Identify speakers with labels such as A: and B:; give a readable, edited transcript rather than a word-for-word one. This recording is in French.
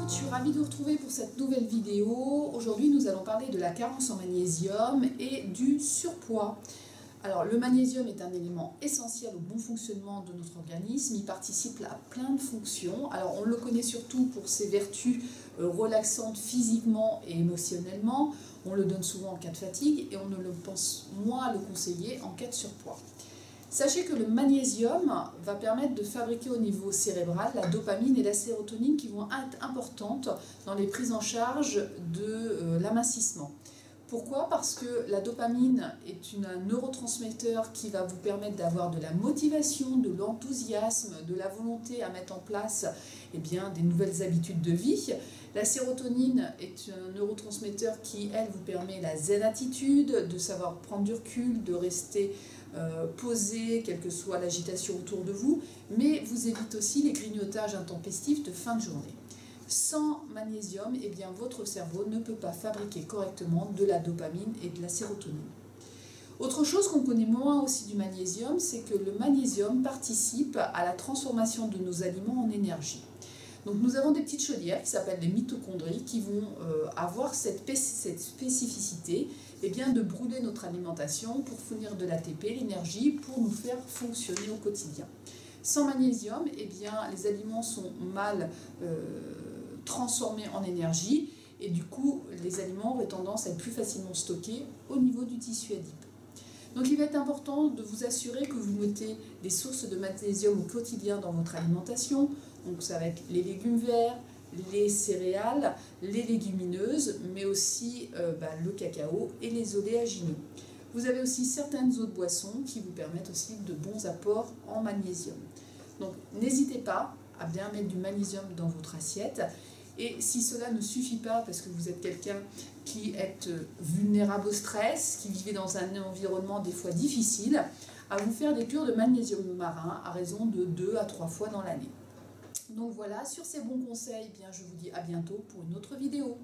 A: Je suis ravie de vous retrouver pour cette nouvelle vidéo. Aujourd'hui, nous allons parler de la carence en magnésium et du surpoids. Alors, le magnésium est un élément essentiel au bon fonctionnement de notre organisme. Il participe à plein de fonctions. Alors, on le connaît surtout pour ses vertus relaxantes physiquement et émotionnellement. On le donne souvent en cas de fatigue et on ne le pense moins à le conseiller en cas de surpoids. Sachez que le magnésium va permettre de fabriquer au niveau cérébral la dopamine et la sérotonine qui vont être importantes dans les prises en charge de l'amincissement. Pourquoi? Parce que la dopamine est un neurotransmetteur qui va vous permettre d'avoir de la motivation, de l'enthousiasme, de la volonté à mettre en place des nouvelles habitudes de vie. La sérotonine est un neurotransmetteur qui, elle, vous permet la zen attitude, de savoir prendre du recul, de rester posé, quelle que soit l'agitation autour de vous, mais vous évite aussi les grignotages intempestifs de fin de journée. Sans magnésium, votre cerveau ne peut pas fabriquer correctement de la dopamine et de la sérotonine. Autre chose qu'on connaît moins aussi du magnésium, c'est que le magnésium participe à la transformation de nos aliments en énergie. Donc nous avons des petites chaudières qui s'appellent les mitochondries qui vont avoir cette spécificité de brûler notre alimentation pour fournir de l'ATP, l'énergie, pour nous faire fonctionner au quotidien. Sans magnésium, les aliments sont mal transformés en énergie et du coup les aliments auraient tendance à être plus facilement stockés au niveau du tissu adipeux. Donc il va être important de vous assurer que vous mettez des sources de magnésium au quotidien dans votre alimentation. Donc ça va être les légumes verts, les céréales, les légumineuses, mais aussi le cacao et les oléagineux. Vous avez aussi certaines autres boissons qui vous permettent aussi de bons apports en magnésium. Donc n'hésitez pas à bien mettre du magnésium dans votre assiette. Et si cela ne suffit pas, parce que vous êtes quelqu'un qui est vulnérable au stress, qui vivait dans un environnement des fois difficile, à vous faire des cures de magnésium marin à raison de 2 à 3 fois dans l'année. Donc voilà, sur ces bons conseils, je vous dis à bientôt pour une autre vidéo.